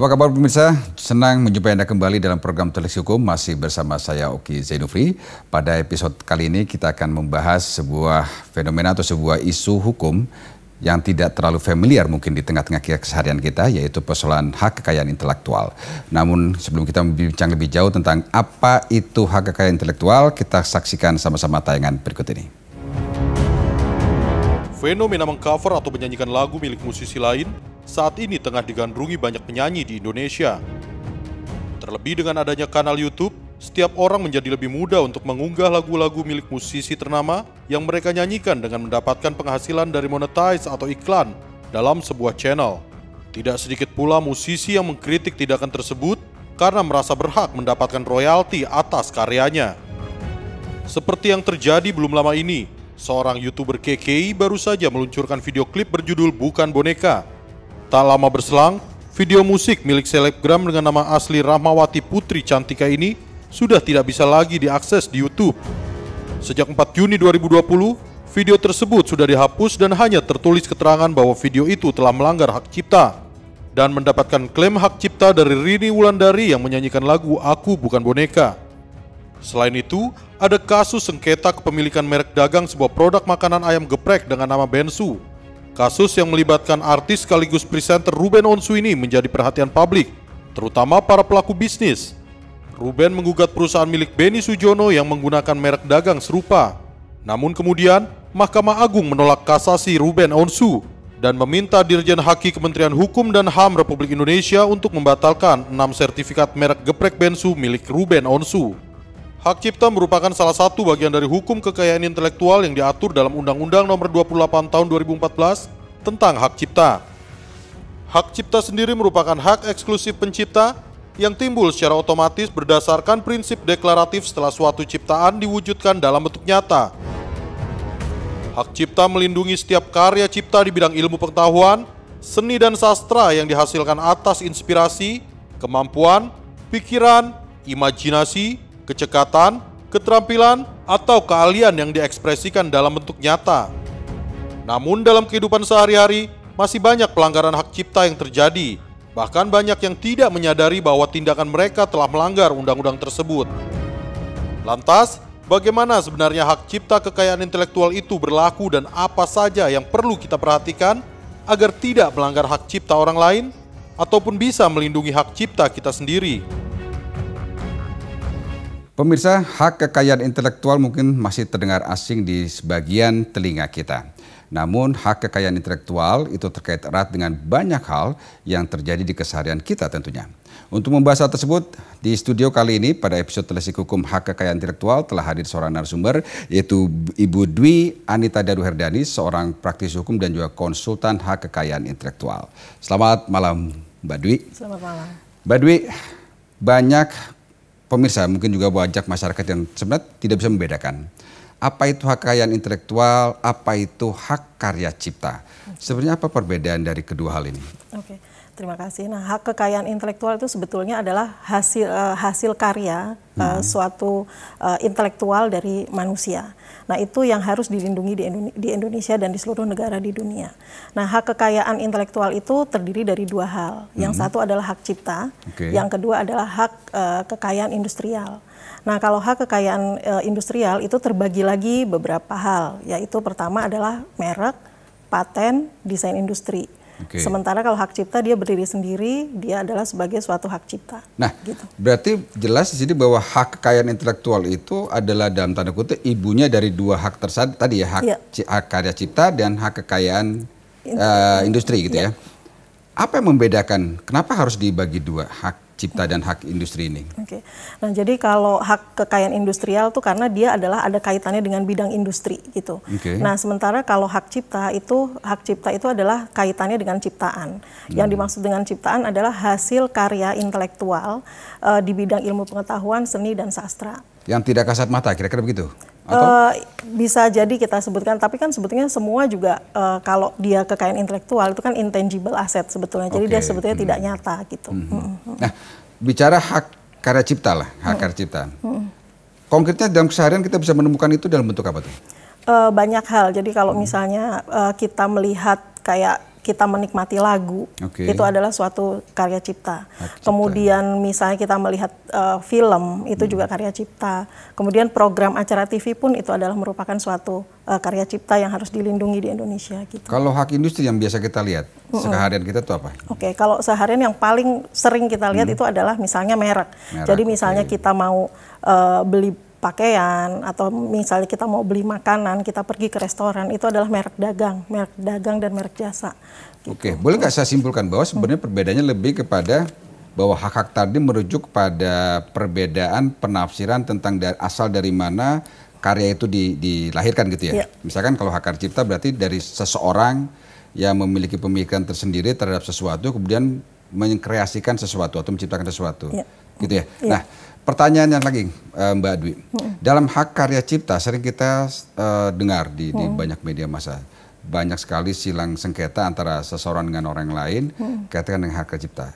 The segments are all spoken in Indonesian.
Apa kabar pemirsa? Senang menjumpai Anda kembali dalam program Televisi Hukum, masih bersama saya Oki Zainufri. Pada episode kali ini kita akan membahas sebuah fenomena atau sebuah isu hukum yang tidak terlalu familiar mungkin di tengah-tengah keseharian kita, yaitu persoalan hak kekayaan intelektual. Namun sebelum kita berbincang lebih jauh tentang apa itu hak kekayaan intelektual, kita saksikan sama-sama tayangan berikut ini. Fenomena mengcover atau menyanyikan lagu milik musisi lain saat ini tengah digandrungi banyak penyanyi di Indonesia. Terlebih dengan adanya kanal YouTube, setiap orang menjadi lebih mudah untuk mengunggah lagu-lagu milik musisi ternama yang mereka nyanyikan dengan mendapatkan penghasilan dari monetize atau iklan dalam sebuah channel. Tidak sedikit pula musisi yang mengkritik tindakan tersebut karena merasa berhak mendapatkan royalti atas karyanya. Seperti yang terjadi belum lama ini, seorang YouTuber KKI baru saja meluncurkan video klip berjudul Bukan Boneka. Tak lama berselang, video musik milik selebgram dengan nama asli Rahmawati Putri Cantika ini sudah tidak bisa lagi diakses di YouTube. Sejak 4 Juni 2020, video tersebut sudah dihapus dan hanya tertulis keterangan bahwa video itu telah melanggar hak cipta dan mendapatkan klaim hak cipta dari Rini Wulandari yang menyanyikan lagu Aku Bukan Boneka. Selain itu, ada kasus sengketa kepemilikan merek dagang sebuah produk makanan ayam geprek dengan nama Bensu. Kasus yang melibatkan artis sekaligus presenter Ruben Onsu ini menjadi perhatian publik, terutama para pelaku bisnis. Ruben menggugat perusahaan milik Beni Sujono yang menggunakan merek dagang serupa. Namun kemudian, Mahkamah Agung menolak kasasi Ruben Onsu dan meminta Dirjen Haki Kementerian Hukum dan HAM Republik Indonesia untuk membatalkan 6 sertifikat merek geprek Bensu milik Ruben Onsu. Hak cipta merupakan salah satu bagian dari hukum kekayaan intelektual yang diatur dalam Undang-Undang Nomor 28 Tahun 2014 tentang hak cipta. Hak cipta sendiri merupakan hak eksklusif pencipta yang timbul secara otomatis berdasarkan prinsip deklaratif setelah suatu ciptaan diwujudkan dalam bentuk nyata. Hak cipta melindungi setiap karya cipta di bidang ilmu pengetahuan, seni dan sastra yang dihasilkan atas inspirasi, kemampuan, pikiran, imajinasi, kecekatan, keterampilan, atau keahlian yang diekspresikan dalam bentuk nyata. Namun dalam kehidupan sehari-hari, masih banyak pelanggaran hak cipta yang terjadi. Bahkan banyak yang tidak menyadari bahwa tindakan mereka telah melanggar undang-undang tersebut. Lantas, bagaimana sebenarnya hak cipta kekayaan intelektual itu berlaku dan apa saja yang perlu kita perhatikan agar tidak melanggar hak cipta orang lain ataupun bisa melindungi hak cipta kita sendiri? Pemirsa, hak kekayaan intelektual mungkin masih terdengar asing di sebagian telinga kita. Namun hak kekayaan intelektual itu terkait erat dengan banyak hal yang terjadi di keseharian kita tentunya. Untuk membahas hal tersebut, di studio kali ini pada episode Televisi Hukum Hak Kekayaan Intelektual telah hadir seorang narasumber, yaitu Ibu Dwi Anita Daruherdani, seorang praktisi hukum dan juga konsultan hak kekayaan intelektual. Selamat malam Mbak Dwi. Selamat malam. Mbak Dwi, banyak pemirsa mungkin juga banyak masyarakat yang sebenarnya tidak bisa membedakan apa itu hak kekayaan intelektual, apa itu hak karya cipta. Sebenarnya apa perbedaan dari kedua hal ini? Oke, terima kasih. Nah, hak kekayaan intelektual itu sebetulnya adalah hasil karya suatu intelektual dari manusia. Nah, itu yang harus dilindungi di Indonesia dan di seluruh negara di dunia. Nah, hak kekayaan intelektual itu terdiri dari dua hal. Yang satu adalah hak cipta, yang kedua adalah hak kekayaan industrial. Nah, kalau hak kekayaan industrial itu terbagi lagi beberapa hal, yaitu pertama adalah merek, paten, desain industri. Sementara kalau hak cipta dia berdiri sendiri, dia adalah sebagai suatu hak cipta. Nah, gitu. Berarti jelas di sini bahwa hak kekayaan intelektual itu adalah dalam tanda kutip ibunya dari dua hak tadi ya, hak karya cipta dan hak kekayaan industri gitu ya. Apa yang membedakan? Kenapa harus dibagi dua, hak cipta dan hak industri ini? Nah, jadi kalau hak kekayaan industrial tuh karena dia ada kaitannya dengan bidang industri gitu. Nah, sementara kalau hak cipta itu adalah kaitannya dengan ciptaan. Yang dimaksud dengan ciptaan adalah hasil karya intelektual di bidang ilmu pengetahuan, seni dan sastra. Yang tidak kasat mata, kira-kira begitu? Bisa jadi kita sebutkan, tapi kan sebetulnya semua juga kalau dia kekayaan intelektual itu kan intangible asset sebetulnya, jadi dia sebetulnya tidak nyata gitu. Nah, bicara hak karya cipta lah, hak karya cipta. Konkretnya dalam keseharian kita bisa menemukan itu dalam bentuk apa tuh? Banyak hal, jadi kalau misalnya kita melihat kayak kita menikmati lagu, itu adalah suatu karya cipta. Kemudian misalnya kita melihat film, itu juga karya cipta. Kemudian program acara TV pun itu adalah merupakan suatu karya cipta yang harus dilindungi di Indonesia. Gitu. Kalau hak industri yang biasa kita lihat, seharian kita itu apa? Kalau seharian yang paling sering kita lihat itu adalah misalnya merek. Jadi misalnya kita mau beli pakaian atau misalnya kita mau beli makanan, kita pergi ke restoran, itu adalah merek dagang dan merek jasa. Gitu. Boleh nggak saya simpulkan bahwa sebenarnya perbedaannya lebih kepada bahwa hak-hak tadi merujuk pada perbedaan penafsiran tentang asal dari mana karya itu dilahirkan gitu ya. Misalkan kalau hak karya cipta berarti dari seseorang yang memiliki pemikiran tersendiri terhadap sesuatu kemudian mengkreasikan sesuatu atau menciptakan sesuatu. Gitu ya. Nah, pertanyaan yang lagi Mbak Dwi, dalam hak karya cipta sering kita dengar di banyak media massa, banyak sekali silang sengketa antara seseorang dengan orang lain kaitan dengan hak karya cipta.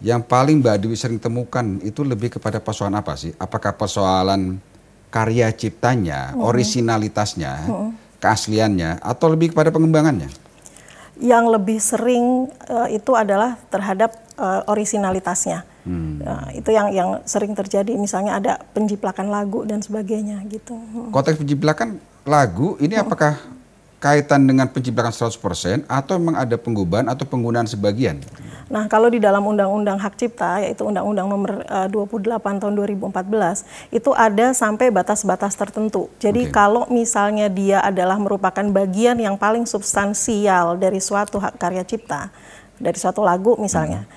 Yang paling Mbak Dwi sering temukan itu lebih kepada persoalan apa sih? Apakah persoalan karya ciptanya, orisinalitasnya, keasliannya, atau lebih kepada pengembangannya? Yang lebih sering itu adalah terhadap orisinalitasnya. Itu yang sering terjadi, misalnya ada penjiplakan lagu dan sebagainya gitu. Konteks penjiplakan lagu ini apakah kaitan dengan penjiplakan 100% atau memang ada pengubah atau penggunaan sebagian? Nah, kalau di dalam Undang-Undang Hak Cipta, yaitu Undang-Undang Nomor 28 Tahun 2014, itu ada sampai batas-batas tertentu. Jadi kalau misalnya dia adalah merupakan bagian yang paling substansial dari suatu hak karya cipta, dari suatu lagu misalnya,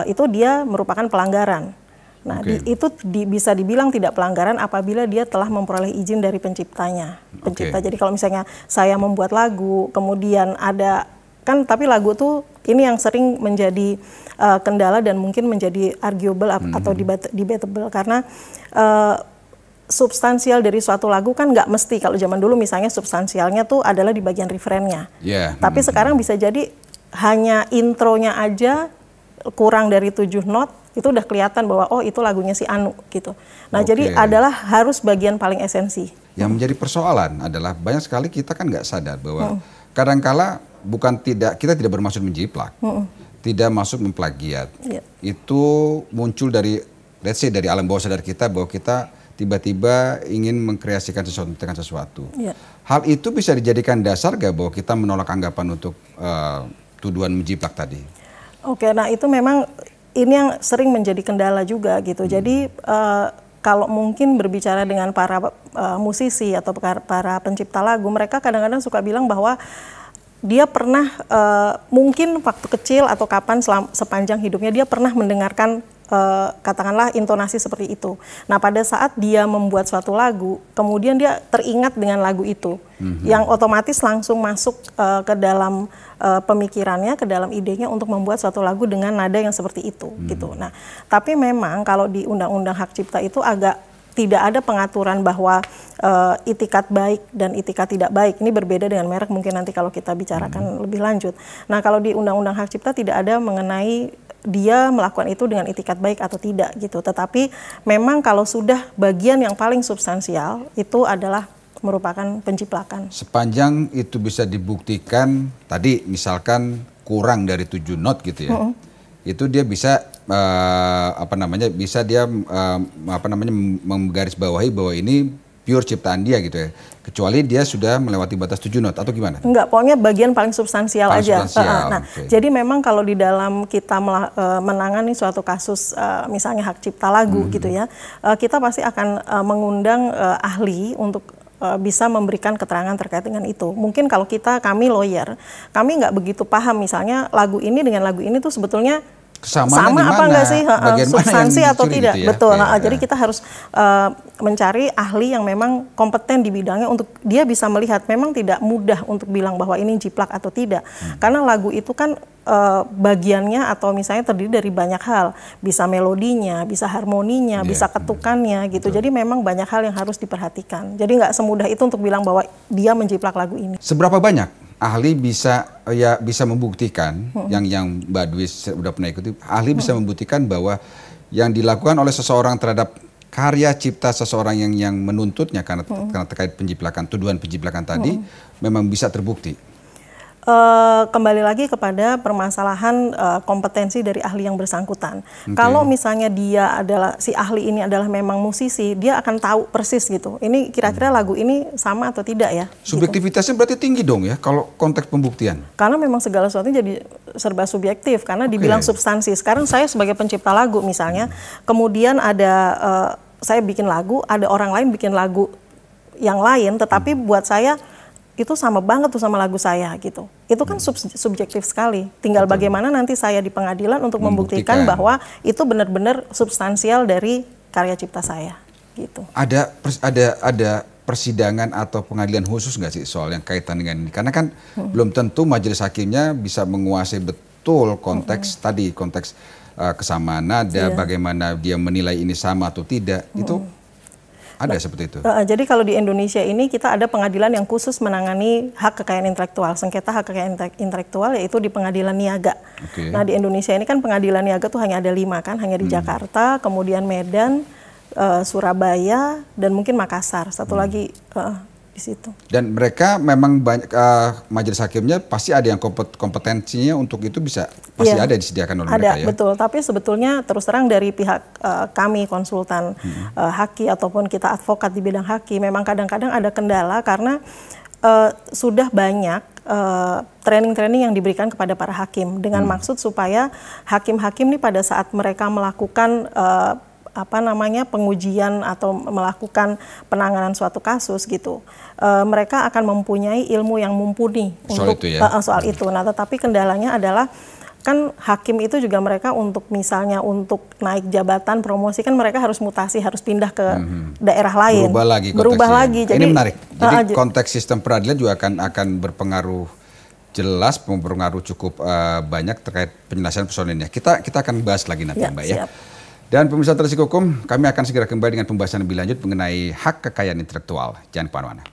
itu dia merupakan pelanggaran. Nah, itu bisa dibilang tidak pelanggaran apabila dia telah memperoleh izin dari penciptanya. Jadi kalau misalnya saya membuat lagu, kemudian ada kan, tapi lagu tuh ini yang sering menjadi kendala dan mungkin menjadi arguable atau debatable karena substansial dari suatu lagu kan nggak mesti. Kalau zaman dulu misalnya substansialnya tuh adalah di bagian refrennya. Tapi sekarang bisa jadi hanya intronya aja kurang dari 7 not, itu udah kelihatan bahwa oh itu lagunya si Anu gitu. Nah jadi adalah harus bagian paling esensi. Yang menjadi persoalan adalah banyak sekali kita kan nggak sadar bahwa kadangkala kita tidak bermaksud menjiplak, tidak masuk memplagiat. Itu muncul dari let's say dari alam bawah sadar kita bahwa kita tiba-tiba ingin mengkreasikan sesuatu. Hal itu bisa dijadikan dasar gak bahwa kita menolak anggapan untuk tuduhan menjiplak tadi? Nah itu memang ini yang sering menjadi kendala juga gitu. Jadi kalau mungkin berbicara dengan para musisi atau para pencipta lagu, mereka kadang-kadang suka bilang bahwa dia pernah mungkin waktu kecil atau kapan sepanjang hidupnya dia pernah mendengarkan katakanlah intonasi seperti itu. Nah pada saat dia membuat suatu lagu, kemudian dia teringat dengan lagu itu, yang otomatis langsung masuk ke dalam pemikirannya, ke dalam idenya untuk membuat suatu lagu dengan nada yang seperti itu. Gitu. Nah tapi memang kalau di Undang-Undang Hak Cipta itu agak tidak ada pengaturan bahwa itikat baik dan itikat tidak baik. Ini berbeda dengan merek mungkin nanti kalau kita bicarakan lebih lanjut. Nah kalau di Undang-Undang Hak Cipta tidak ada mengenai dia melakukan itu dengan itikat baik atau tidak gitu. Tetapi memang kalau sudah bagian yang paling substansial itu adalah merupakan penjiplakan. Sepanjang itu bisa dibuktikan tadi misalkan kurang dari 7 not gitu ya. Itu dia bisa bisa dia menggarisbawahi bahwa ini pure ciptaan dia gitu ya. Kecuali dia sudah melewati batas 7 not atau gimana? Enggak, pokoknya bagian paling substansial aja. Jadi memang kalau di dalam kita menangani suatu kasus misalnya hak cipta lagu gitu ya, kita pasti akan mengundang ahli untuk bisa memberikan keterangan terkait dengan itu. Mungkin kalau kami lawyer, kami nggak begitu paham misalnya lagu ini dengan lagu ini tuh sebetulnya sama apa enggak sih, substansi atau tidak, gitu ya? Betul. Jadi kita harus mencari ahli yang memang kompeten di bidangnya untuk dia bisa melihat. Memang tidak mudah untuk bilang bahwa ini jiplak atau tidak, karena lagu itu kan bagiannya atau misalnya terdiri dari banyak hal, bisa melodinya, bisa harmoninya, bisa ketukannya gitu. Jadi memang banyak hal yang harus diperhatikan. Jadi nggak semudah itu untuk bilang bahwa dia menjiplak lagu ini. Seberapa banyak ahli bisa membuktikan yang Mbak Dwi sudah pernah ikuti, ahli bisa membuktikan bahwa yang dilakukan oleh seseorang terhadap karya cipta seseorang yang menuntutnya karena terkait penjiplakan, tuduhan penjiplakan tadi memang bisa terbukti? Kembali lagi kepada permasalahan kompetensi dari ahli yang bersangkutan. Kalau misalnya si ahli ini adalah memang musisi, dia akan tahu persis gitu. Ini kira-kira lagu ini sama atau tidak ya. Subjektivitasnya berarti tinggi dong ya kalau konteks pembuktian. Karena memang segala sesuatu jadi serba subjektif karena dibilang substansi. Sekarang saya sebagai pencipta lagu misalnya, kemudian saya bikin lagu, ada orang lain bikin lagu yang lain, tetapi buat saya itu sama banget tuh sama lagu saya gitu. Itu kan subjektif sekali. Tinggal bagaimana nanti saya di pengadilan untuk membuktikan bahwa itu benar-benar substansial dari karya cipta saya gitu. Ada persidangan atau pengadilan khusus nggak sih soal yang kaitan dengan ini? Karena kan belum tentu majelis hakimnya bisa menguasai betul konteks tadi, konteks kesamaan nada, bagaimana dia menilai ini sama atau tidak. Itu ada seperti itu. Jadi kalau di Indonesia ini kita ada pengadilan yang khusus menangani hak kekayaan intelektual, sengketa hak kekayaan intelektual yaitu di Pengadilan Niaga. Nah di Indonesia ini kan pengadilan niaga tuh hanya ada 5 kan, hanya di Jakarta, kemudian Medan, Surabaya, dan mungkin Makassar. Satu lagi di situ. Dan mereka memang banyak majelis hakimnya pasti ada yang kompetensinya untuk itu pasti ada disediakan oleh mereka ya. Betul. Tapi sebetulnya terus terang dari pihak kami konsultan haki ataupun kita advokat di bidang haki memang kadang-kadang ada kendala karena sudah banyak training-training yang diberikan kepada para hakim dengan maksud supaya hakim-hakim ini pada saat mereka melakukan pengujian atau melakukan penanganan suatu kasus gitu, mereka akan mempunyai ilmu yang mumpuni soal itu. Nah, tetapi kendalanya adalah kan hakim itu juga mereka untuk misalnya untuk naik jabatan promosi kan mereka harus mutasi, harus pindah ke daerah lain. Berubah lagi. Jadi, ini menarik. Jadi konteks sistem peradilan juga akan berpengaruh jelas, berpengaruh cukup banyak terkait penyelesaian persoalan ini. Kita akan bahas lagi nanti Mbak ya. Dan pemirsa Televisi Hukum, kami akan segera kembali dengan pembahasan lebih lanjut mengenai hak kekayaan intelektual. Jangan kemana-mana.